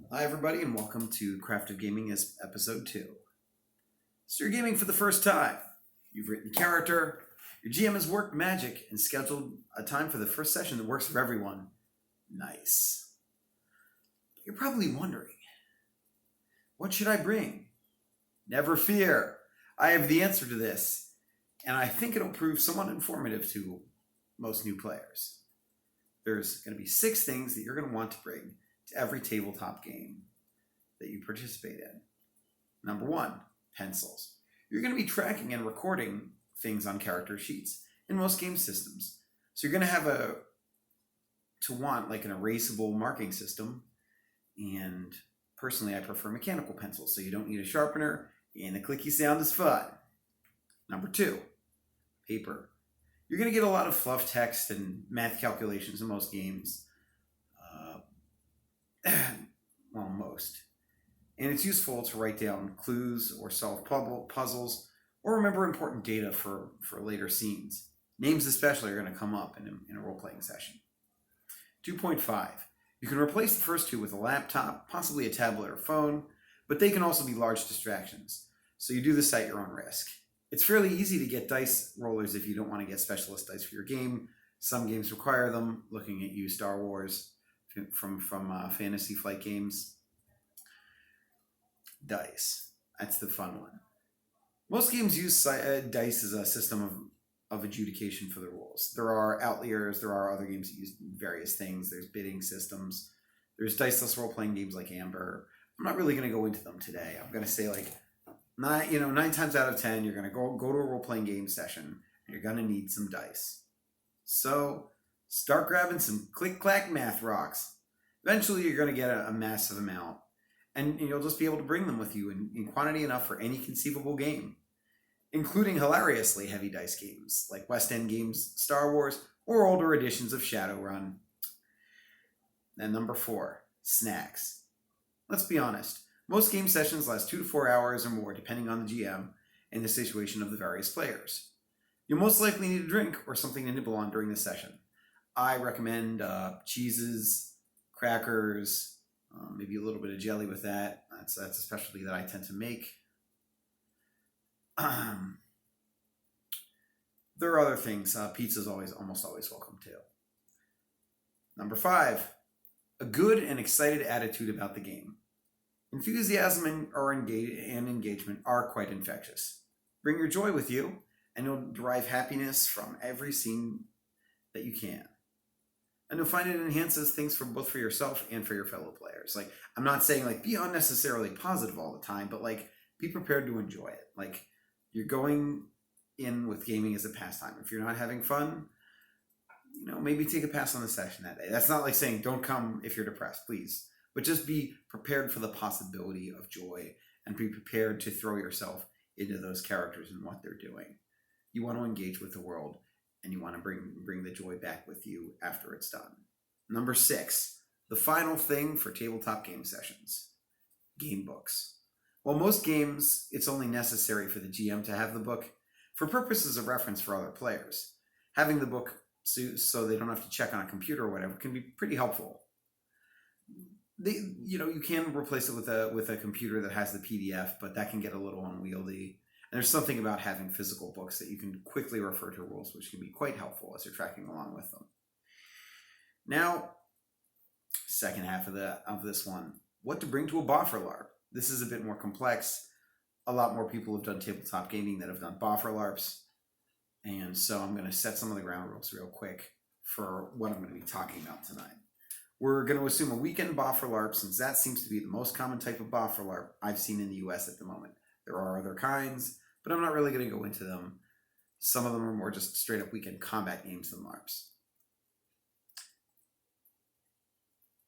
Hi, everybody, and welcome to Crafted Gaming as episode 2. So you're gaming for the first time. You've written a character, your GM has worked magic and scheduled a time for the first session that works for everyone. Nice. But you're probably wondering, what should I bring? Never fear. I have the answer to this, and I think it'll prove somewhat informative to most new players. There's going to be 6 things that you're going to want to bring to every tabletop game that you participate in. Number 1, pencils. You're going to be tracking and recording things on character sheets in most game systems. So you're going to have like an erasable marking system. And personally, I prefer mechanical pencils, so you don't need a sharpener, and the clicky sound is fun. Number 2, paper. You're going to get a lot of fluff text and math calculations in most games. Well, most. And it's useful to write down clues or solve puzzles or remember important data for later scenes. Names especially are going to come up in a role-playing session. 2.5. You can replace the first 2 with a laptop, possibly a tablet or phone, but they can also be large distractions. So you do this at your own risk. It's fairly easy to get dice rollers if you don't want to get specialist dice for your game. Some games require them, looking at you, Star Wars, from Fantasy Flight Games. Dice. That's the fun one. Most games use dice as a system of adjudication for the rules. There are outliers. There are other games that use various things. There's bidding systems. There's diceless role-playing games like Amber. I'm not really going to go into them today. I'm going to say 9 times out of 10, you're going to go to a role-playing game session, and you're going to need some dice. So start grabbing some click-clack math rocks. Eventually, you're going to get a massive amount, and you'll just be able to bring them with you in quantity enough for any conceivable game, including hilariously heavy dice games like West End games, Star Wars, or older editions of Shadowrun. And number 4, snacks. Let's be honest. Most game sessions last 2 to 4 hours or more, depending on the GM and the situation of the various players. You'll most likely need a drink or something to nibble on during the session. I recommend cheeses, crackers, maybe a little bit of jelly with that. That's a specialty that I tend to make. There are other things. Pizza's almost always welcome too. Number 5, a good and excited attitude about the game. Enthusiasm and engagement are quite infectious. Bring your joy with you, and you'll derive happiness from every scene that you can. And you'll find it enhances things for both for yourself and for your fellow players. I'm not saying be unnecessarily positive all the time, but be prepared to enjoy it. You're going in with gaming as a pastime. If you're not having fun, maybe take a pass on the session that day. That's not saying don't come if you're depressed, please. But just be prepared for the possibility of joy and be prepared to throw yourself into those characters and what they're doing. You want to engage with the world, and you want to bring the joy back with you after it's done. Number 6, the final thing for tabletop game sessions, game books. While most games, it's only necessary for the GM to have the book for purposes of reference for other players. Having the book so they don't have to check on a computer or whatever can be pretty helpful. You can replace it with a computer that has the PDF, but that can get a little unwieldy. And there's something about having physical books that you can quickly refer to rules, which can be quite helpful as you're tracking along with them. Now, second half of this one, what to bring to a boffer LARP. This is a bit more complex. A lot more people have done tabletop gaming that have done boffer LARPs. And so I'm going to set some of the ground rules real quick for what I'm going to be talking about tonight. We're going to assume a weekend boffer LARP, since that seems to be the most common type of boffer LARP I've seen in the US at the moment. There are other kinds, but I'm not really going to go into them. Some of them are more just straight up weekend combat games than LARPs.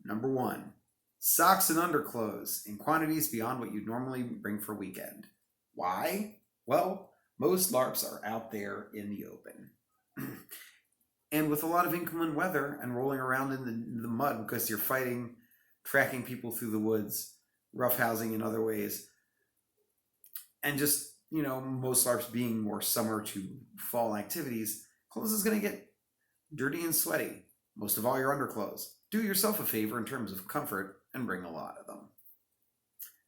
Number 1, socks and underclothes in quantities beyond what you'd normally bring for a weekend. Why? Well, most LARPs are out there in the open. And with a lot of inclement weather and rolling around in the mud because you're fighting, tracking people through the woods, roughhousing in other ways, and just, most LARPs being more summer to fall activities, clothes is going to get dirty and sweaty. Most of all your underclothes. Do yourself a favor in terms of comfort and bring a lot of them.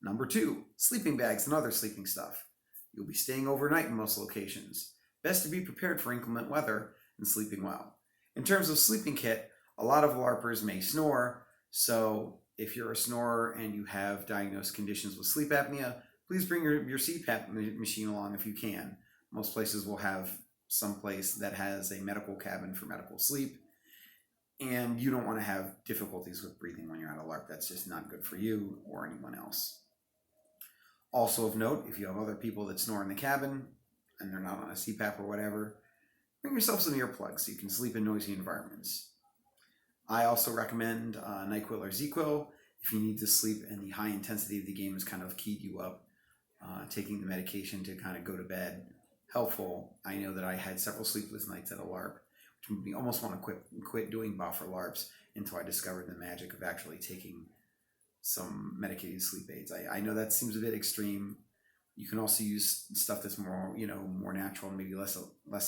Number 2, sleeping bags and other sleeping stuff. You'll be staying overnight in most locations. Best to be prepared for inclement weather and sleeping well. In terms of sleeping kit, a lot of LARPers may snore, so if you're a snorer and you have diagnosed conditions with sleep apnea, please bring your CPAP machine along if you can. Most places will have some place that has a medical cabin for medical sleep, and you don't want to have difficulties with breathing when you're on a LARP. That's just not good for you or anyone else. Also of note, if you have other people that snore in the cabin and they're not on a CPAP or whatever, bring yourself some earplugs so you can sleep in noisy environments. I also recommend NyQuil or ZQuil if you need to sleep and the high intensity of the game has kind of keyed you up. Taking the medication to kind of go to bed, helpful. I know that I had several sleepless nights at a LARP, which made me almost want to quit doing boffer LARPs until I discovered the magic of actually taking some medicated sleep aids. I know that seems a bit extreme. You can also use stuff that's more natural and maybe less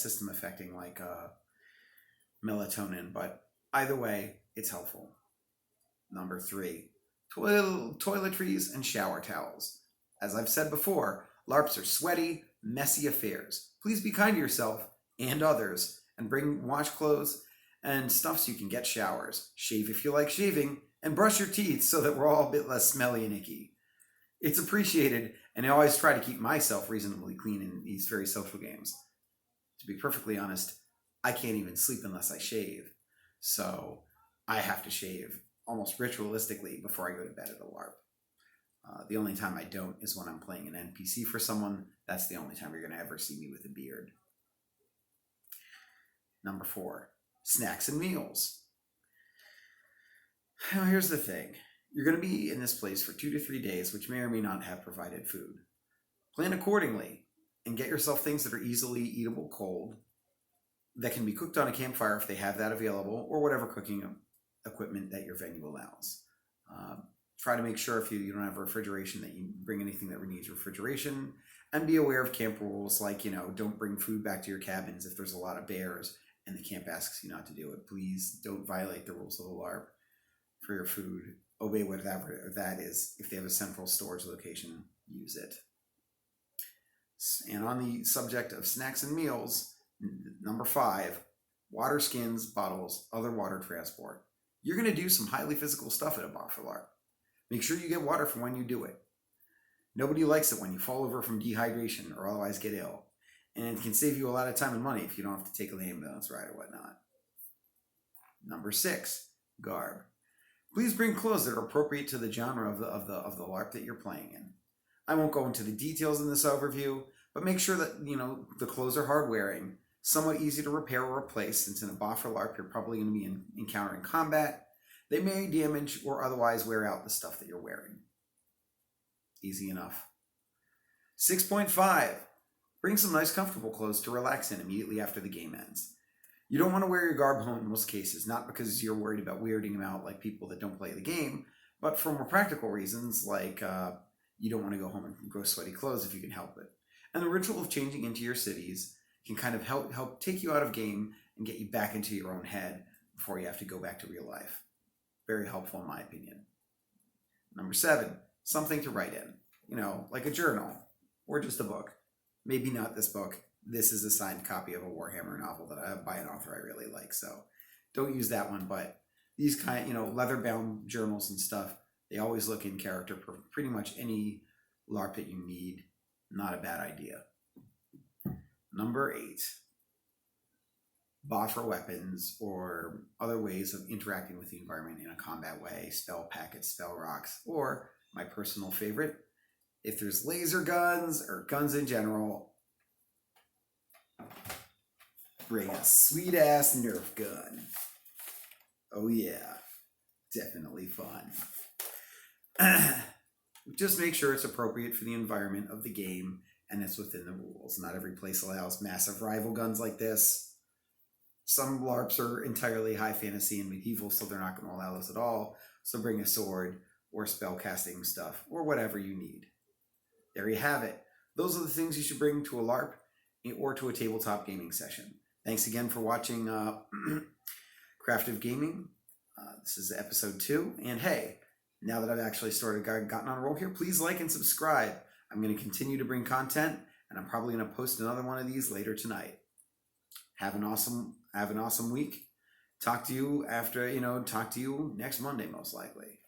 system affecting, like melatonin, but either way, it's helpful. Number 3, toiletries and shower towels. As I've said before, LARPs are sweaty, messy affairs. Please be kind to yourself and others and bring washcloths and stuff so you can get showers. Shave if you like shaving, and brush your teeth so that we're all a bit less smelly and icky. It's appreciated, and I always try to keep myself reasonably clean in these very social games. To be perfectly honest, I can't even sleep unless I shave. So I have to shave almost ritualistically before I go to bed at a LARP. The only time I don't is when I'm playing an NPC for someone. That's the only time you're going to ever see me with a beard. Number 4, snacks and meals. Now here's the thing. You're going to be in this place for 2 to 3 days, which may or may not have provided food. Plan accordingly and get yourself things that are easily eatable cold, that can be cooked on a campfire if they have that available, or whatever cooking equipment that your venue allows. Try to make sure if you don't have refrigeration that you bring anything that needs refrigeration, and be aware of camp rules like, don't bring food back to your cabins if there's a lot of bears and the camp asks you not to do it. Please don't violate the rules of the LARP for your food. Obey whatever that is. If they have a central storage location, use it. And on the subject of snacks and meals, number 5, water skins, bottles, other water transport. You're going to do some highly physical stuff at a boffer LARP. Make sure you get water for when you do it. Nobody likes it when you fall over from dehydration or otherwise get ill. And it can save you a lot of time and money if you don't have to take an ambulance ride or whatnot. Number 6, garb. Please bring clothes that are appropriate to the genre of the LARP that you're playing in. I won't go into the details in this overview, but make sure that the clothes are hard wearing, somewhat easy to repair or replace, since in a boffer LARP you're probably going to be encountering combat. They may damage or otherwise wear out the stuff that you're wearing. Easy enough. 6.5. Bring some nice comfortable clothes to relax in immediately after the game ends. You don't want to wear your garb home in most cases, not because you're worried about weirding them out like people that don't play the game, but for more practical reasons, like you don't want to go home and grow sweaty clothes if you can help it. And the ritual of changing into your cities can kind of help take you out of game and get you back into your own head before you have to go back to real life. Very helpful in my opinion. Number 7, something to write in. Like a journal or just a book. Maybe not this book. This is a signed copy of a Warhammer novel that I have by an author I really like, so don't use that one. But these leather-bound journals and stuff, they always look in character for pretty much any LARP that you need. Not a bad idea. Number 8, boffer weapons or other ways of interacting with the environment in a combat way. Spell packets, spell rocks, or my personal favorite, if there's laser guns or guns in general, bring a sweet ass Nerf gun. Oh yeah, definitely fun. Just make sure it's appropriate for the environment of the game and it's within the rules. Not every place allows massive rival guns like this. Some LARPs are entirely high fantasy and medieval, so they're not going to allow this at all. So bring a sword or spell casting stuff or whatever you need. There you have it. Those are the things you should bring to a LARP or to a tabletop gaming session. Thanks again for watching Craft of Gaming. This is episode 2. And hey, now that I've actually gotten on a roll here, please like and subscribe. I'm going to continue to bring content, and I'm probably going to post another one of these later tonight. Have an awesome week. Talk to you next Monday, most likely.